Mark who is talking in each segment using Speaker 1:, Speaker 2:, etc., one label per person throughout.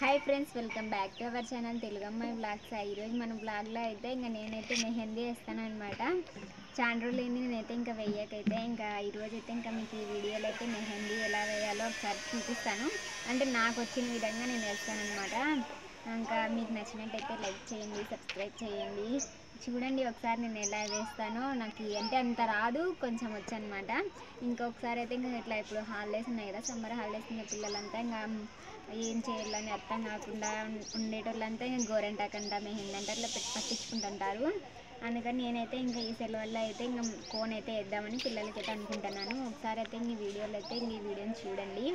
Speaker 1: Hi friends, welcome back to our channel Telugu అమ్మాయి blogs. ఈరోజు మన బ్లాగ్లో అయితే ఇంకా నేనైతే మెహందీ వేస్తాను అనమాట. చాలా రోజులైంది నేనైతే ఇంకా వేయకైతే ఇంకా ఈరోజు అయితే ఇంకా మీకు ఈ వీడియోలో అయితే మెహందీ ఎలా వేయాలో ఒకసారి చూపిస్తాను. అంటే నాకు వచ్చిన విధంగా నేను వేస్తాను అనమాట. ఇంకా మీకు నచ్చినట్టయితే లైక్ చేయండి, సబ్స్క్రైబ్ చేయండి. చూడండి ఒకసారి నేను ఎలా వేస్తానో. నాకు అంటే అంత రాదు, కొంచెం వచ్చు అనమాట. ఇంకొకసారి అయితే ఇంకా ఇట్లా ఇప్పుడు హాలిడేస్ ఉన్నాయి కదా, సమ్మర్ హాలిడేస్ ఉన్న పిల్లలంతా ఇంకా ఏం చేయాలని అర్థం కాకుండా ఉండేటోళ్ళంతా ఇంకా గోరెంటాకంట మెహందీ అంటే అట్లా పట్టించుకుంటుంటారు. అందుకని నేనైతే ఇంకా ఈ సెలవుల్లో అయితే ఇంకా కోన్ అయితే వేద్దామని పిల్లలకైతే అనుకుంటున్నాను. ఒకసారి అయితే ఇంక ఈ వీడియోలో అయితే ఇంక ఈ వీడియోని చూడండి.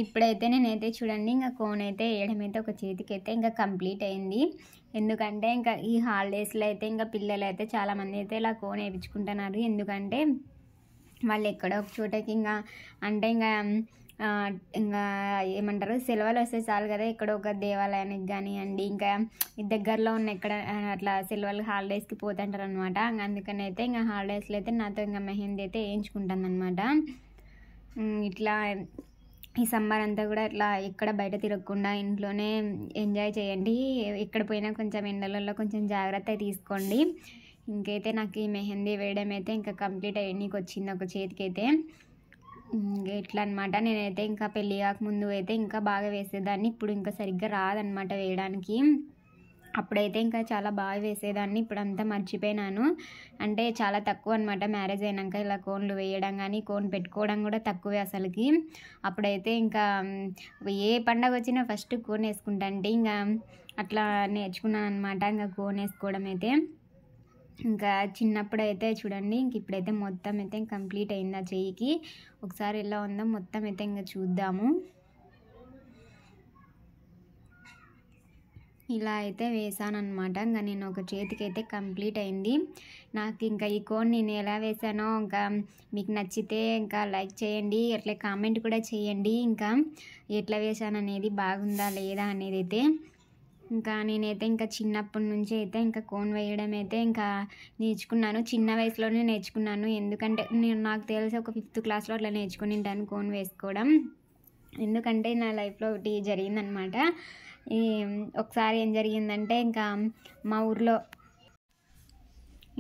Speaker 1: ఇప్పుడైతే నేనైతే చూడండి ఇంకా కోన్ అయితే వేయడం అయితే ఒక చేతికి అయితే ఇంకా కంప్లీట్ అయింది. ఎందుకంటే ఇంకా ఈ హాలిడేస్లో అయితే ఇంకా పిల్లలు అయితే చాలామంది అయితే ఇలా కోన్ వేయించుకుంటున్నారు. ఎందుకంటే వాళ్ళు ఎక్కడో ఒక చోటకి ఇంకా అంటే ఇంకా ఏమంటారు సెలవులు వస్తే చాలు కదా, ఎక్కడో ఒక దేవాలయానికి కానివ్వండి ఇంకా దగ్గరలో ఉన్న ఎక్కడ అట్లా సెలవులు హాలిడేస్కి పోతుంటారు అనమాట. అందుకని అయితే ఇంకా హాలిడేస్లో అయితే నాతో ఇంకా మెహందీ అయితే వేయించుకుంటాను అనమాట. ఇట్లా ఈ సమ్మర్ అంతా కూడా ఇట్లా ఎక్కడ బయట తిరగకుండా ఇంట్లోనే ఎంజాయ్ చేయండి. ఎక్కడ పోయినా కొంచెం ఎండలలో కొంచెం జాగ్రత్త తీసుకోండి. ఇంకైతే నాకు ఈ మెహందీ వేయడం అయితే ఇంకా కంప్లీట్ అయ్యడానికి వచ్చింది ఒక చేతికైతే. ఇట్లా అనమాట. నేనైతే ఇంకా పెళ్ళి కాకముందు అయితే ఇంకా బాగా వేసేదాన్ని, ఇప్పుడు ఇంకా సరిగ్గా రాదనమాట వేయడానికి. అప్పుడైతే ఇంకా చాలా బాగా వేసేదాన్ని, ఇప్పుడు అంతా మర్చిపోయినాను. అంటే చాలా తక్కువ అనమాట మ్యారేజ్ అయినాక ఇలా కోన్లు వేయడం కానీ కోన్ పెట్టుకోవడం కూడా తక్కువే అసలుకి. అప్పుడైతే ఇంకా ఏ పండగ వచ్చినా ఫస్ట్ కోన్ వేసుకుంటా అంటే ఇంకా అట్లా నేర్చుకున్నాను అనమాట ఇంకా కోన్ వేసుకోవడం అయితే. ఇంకా చిన్నప్పుడు అయితే చూడండి, ఇంక ఇప్పుడైతే మొత్తం అయితే కంప్లీట్ అయింది ఆ చెయ్యికి. ఒకసారి ఎలా ఉందో మొత్తం అయితే ఇంకా చూద్దాము. ఇలా అయితే వేసాను అనమాట. ఇంకా నేను ఒక చేతికి అయితే కంప్లీట్ అయింది. నాకు ఇంకా ఈ కోన్ నేను ఎలా వేసానో ఇంకా మీకు నచ్చితే ఇంకా లైక్ చేయండి, అట్లా కామెంట్ కూడా చేయండి ఇంకా ఎట్లా వేసాను అనేది, బాగుందా లేదా అనేది అయితే. ఇంకా నేనైతే ఇంకా చిన్నప్పటి నుంచి అయితే ఇంకా కోన్ వేయడం అయితే ఇంకా నేర్చుకున్నాను. చిన్న వయసులోనే నేర్చుకున్నాను. ఎందుకంటే నాకు తెలిసి ఒక 5th క్లాస్లో అట్లా నేర్చుకుని ఉంటాను కోన్ వేసుకోవడం. ఎందుకంటే నా లైఫ్లో ఒకటి జరిగిందనమాట. ఒకసారి ఏం జరిగిందంటే ఇంకా మా ఊర్లో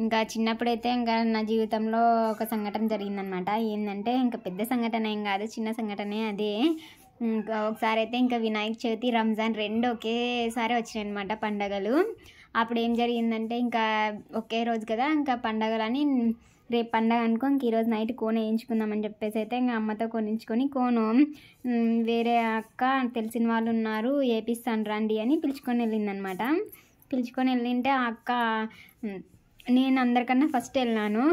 Speaker 1: ఇంకా చిన్నప్పుడైతే ఇంకా నా జీవితంలో ఒక సంఘటన జరిగిందనమాట. ఏంటంటే ఇంకా పెద్ద సంఘటన ఏం కాదు, చిన్న సంఘటనే అదే. ఇంకా ఒకసారి అయితే ఇంకా వినాయక చవితి, రంజాన్ 2 ఒకేసారి వచ్చినాయి అనమాట పండగలు. అప్పుడు ఏం జరిగిందంటే ఇంకా ఒకే రోజు కదా ఇంకా పండగలని, రేపు పండగ అనుకో ఇంక ఈరోజు నైట్ కోన్ వేయించుకుందామని చెప్పేసి అయితే ఇంకా అమ్మతో కొనించుకొని కోను వేరే అక్క తెలిసిన వాళ్ళు ఉన్నారు వేపిస్తాను రండి అని పిలుచుకొని వెళ్ళిందనమాట. పిలుచుకొని వెళ్ళింటే ఆ అక్క, నేను అందరికన్నా ఫస్ట్ వెళ్ళినాను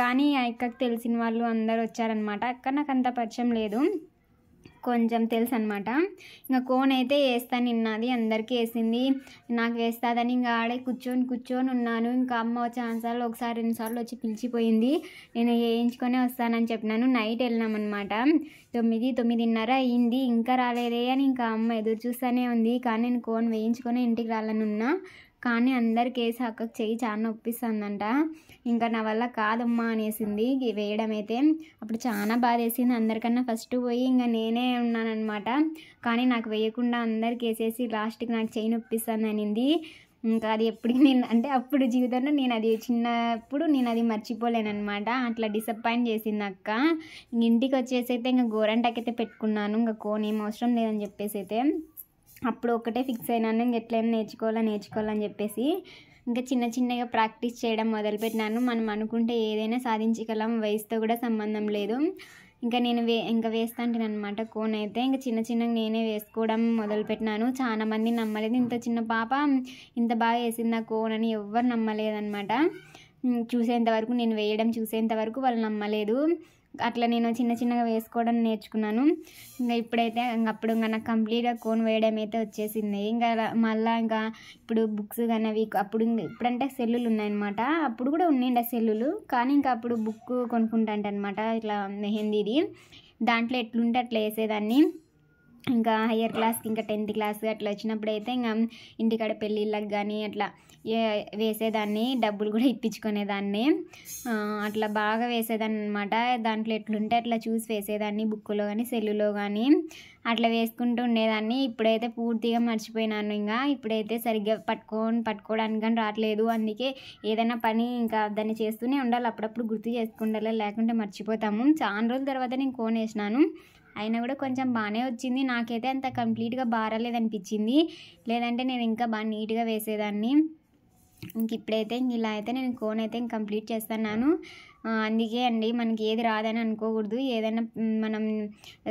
Speaker 1: కానీ ఆ అక్కకి తెలిసిన వాళ్ళు అందరు వచ్చారనమాట. అక్క నాకు అంత పరిచయం లేదు, కొంచెం తెలుసు అనమాట. ఇంకా కోన్ అయితే వేస్తాను నిన్నది, అందరికీ వేసింది, నాకు వేస్తుందని ఇంకా ఆడే కూర్చొని ఉన్నాను. ఇంకా అమ్మ ఛాన్సార్లు ఒకసారి 2 సార్లు వచ్చి పిలిచిపోయింది. నేను వేయించుకొని వస్తానని చెప్పినాను. నైట్ వెళ్ళినామన్నమాట. 9:30 అయ్యింది, ఇంకా రాలేదే అని ఇంకా అమ్మ ఎదురు చూస్తూనే ఉంది. కానీ నేను కోన్ వేయించుకొని ఇంటికి రాలని ఉన్నా. కానీ అందరికి వేసి అక్కకి చెయ్యి చాలా నొప్పిస్తుందంట. ఇంకా నా వల్ల కాదమ్మా అనేసింది వేయడం అయితే. అప్పుడు చాలా బాధ వేసింది. అందరికన్నా ఫస్ట్ పోయి ఇంకా నేనే ఉన్నానన్నమాట. కానీ నాకు వేయకుండా అందరికి వేసేసి లాస్ట్కి నాకు చెయ్యి నొప్పిస్తుంది అనింది. ఇంకా అది ఎప్పటికీ నేను అంటే అప్పుడు జీవితంలో నేను అది చిన్నప్పుడు నేను అది మర్చిపోలేనమాట. అట్లా డిసప్పాయింట్ చేసింది అక్క. ఇంటికి వచ్చేసి అయితే ఇంకా గోరంటాకైతే పెట్టుకున్నాను. ఇంకా కోన్ ఏం అవసరం లేదని చెప్పేసి అయితే అప్పుడు ఒకటే ఫిక్స్ అయినాను, ఇంక ఎట్లయినా నేర్చుకోవాలని చెప్పేసి ఇంకా చిన్నగా ప్రాక్టీస్ చేయడం మొదలుపెట్టినాను. మనం అనుకుంటే ఏదైనా సాధించగలం, వయసుతో కూడా సంబంధం లేదు. ఇంకా నేను ఇంకా వేస్తాంటాను అనమాట కోన్ అయితే. ఇంకా చిన్నగా నేనే వేసుకోవడం మొదలుపెట్టినాను. చాలా మంది నమ్మలేదు, ఇంత చిన్న పాప ఇంత బాగా వేసిందా కోన్ అని ఎవ్వరు నమ్మలేదన్నమాట. చూసేంతవరకు, నేను వేయడం చూసేంతవరకు వాళ్ళు నమ్మలేదు. అట్లా నేను చిన్నగా వేసుకోవడం నేర్చుకున్నాను. ఇంకా ఇప్పుడైతే అప్పుడు ఇంకా నాకు కంప్లీట్గా కోన్ వేయడం అయితే వచ్చేసింది. ఇంకా మళ్ళీ ఇంకా ఇప్పుడు బుక్స్ కానీ అవి ఇప్పుడంటే సెల్లులు ఉన్నాయన్నమాట. అప్పుడు కూడా ఉన్నాయండి ఆ సెల్లులు, కానీ ఇంకా అప్పుడు బుక్ కొనుక్కుంటాంటనమాట ఇట్లా మెహందీది. దాంట్లో ఎట్లుంటే అట్లా వేసేదాన్ని. ఇంకా హయ్యర్ క్లాస్కి ఇంకా 10th క్లాస్ అట్లా వచ్చినప్పుడు అయితే ఇంకా ఇంటికాడ పెళ్ళిళ్ళకి కానీ అట్లా వేసేదాన్ని, డబ్బులు కూడా ఇప్పించుకునేదాన్ని. అట్లా బాగా వేసేదాన్ని అనమాట. దాంట్లో ఎట్లుంటే అట్లా చూసి వేసేదాన్ని, బుక్కులో కానీ సెల్లులో కానీ అట్లా వేసుకుంటూ ఉండేదాన్ని. ఇప్పుడైతే పూర్తిగా మర్చిపోయినాను. ఇంకా ఇప్పుడైతే సరిగ్గా పట్టుకోవడానికి కానీ రావట్లేదు. అందుకే ఏదైనా పని ఇంకా దాన్ని చేస్తూనే ఉండాలి, అప్పుడప్పుడు గుర్తు చేసుకుండాలి, లేకుంటే మర్చిపోతాము. చాలా రోజుల తర్వాత నేను కోన్ వేసినాను, అయినా కూడా కొంచెం బాగానే వచ్చింది. నాకైతే అంత కంప్లీట్గా బారాలేదనిపించింది, లేదంటే నేను ఇంకా బాగా నీట్గా వేసేదాన్ని. ఇంక ఇప్పుడైతే ఇలా అయితే నేను కోన్ అయితే కంప్లీట్ చేస్తున్నాను. అందుకే అండి, మనకి ఏది రాదని అనుకోకూడదు. ఏదైనా మనం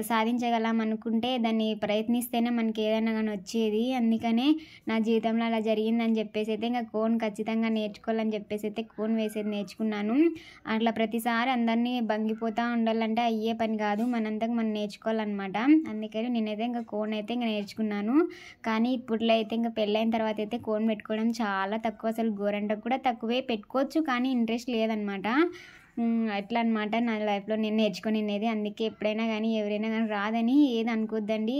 Speaker 1: సాధించగలం అనుకుంటే దాన్ని ప్రయత్నిస్తేనే మనకి ఏదైనా కానీ వచ్చేది. అందుకనే నా జీవితంలో అలా జరిగిందని చెప్పేసి అయితే ఇంకా కోన్ ఖచ్చితంగా నేర్చుకోవాలని చెప్పేసి అయితే కోన్ వేసేది నేర్చుకున్నాను. అట్లా ప్రతిసారి అందరినీ బంగిపోతూ ఉండాలంటే అయ్యే పని కాదు, మనంతకు మనం నేర్చుకోవాలన్నమాట. అందుకని నేనైతే ఇంకా కోన్ అయితే ఇంకా నేర్చుకున్నాను. కానీ ఇప్పట్లో అయితే ఇంకా పెళ్ళైన తర్వాత అయితే కోన్ పెట్టుకోవడం చాలా తక్కువ, అసలు గోరంటకు కూడా తక్కువే. పెట్టుకోవచ్చు కానీ ఇంట్రెస్ట్ లేదనమాట. అట్లా అనమాట నా లైఫ్లో నేను నేర్చుకునేది. అందుకే ఎప్పుడైనా కానీ ఎవరైనా కానీ రాదని ఏది అనుకోద్దండి,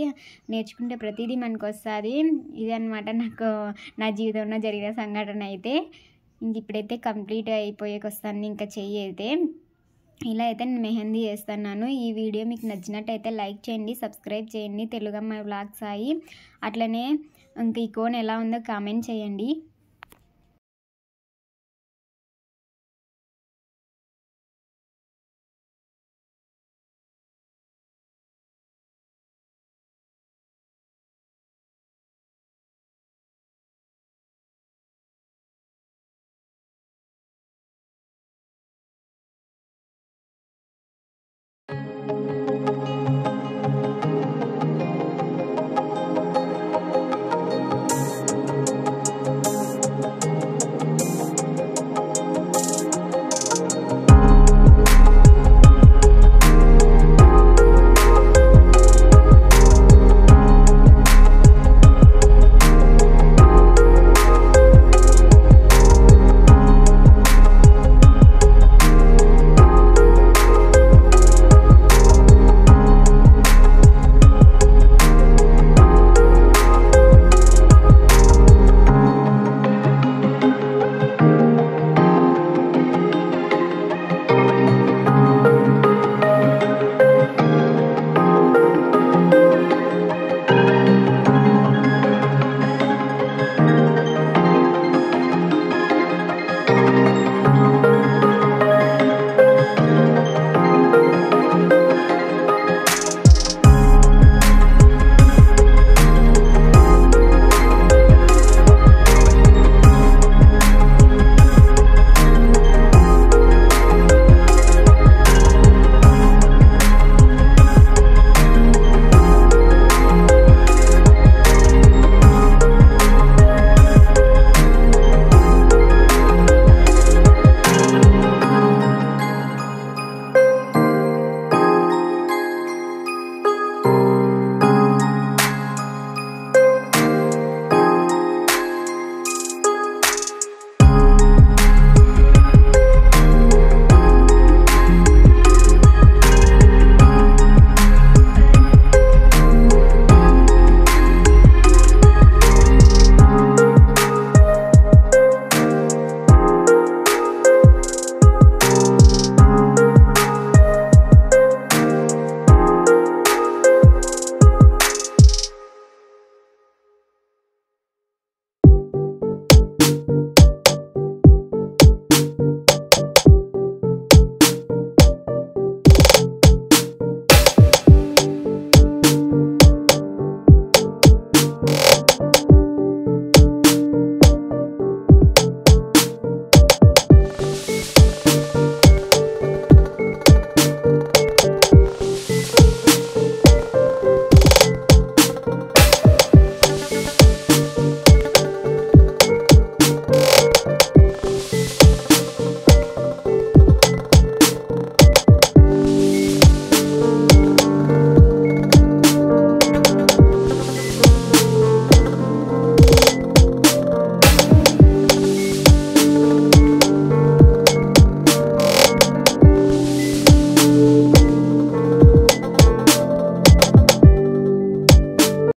Speaker 1: నేర్చుకుంటే ప్రతిదీ మనకు వస్తుంది. ఇదనమాట నాకు నా జీవితంలో జరిగిన సంఘటన అయితే. ఇంక ఇప్పుడైతే కంప్లీట్ అయిపోయేకి వస్తుంది ఇంకా చెయ్యి అయితే. ఇలా అయితే నేను మెహందీ వేస్తున్నాను. ఈ వీడియో మీకు నచ్చినట్టయితే లైక్ చేయండి, సబ్స్క్రైబ్ చేయండి తెలుగమ్మాయి వ్లాగ్స్ సాయి. అట్లనే ఇంక ఈ కోన్ ఎలా ఉందో కామెంట్ చేయండి.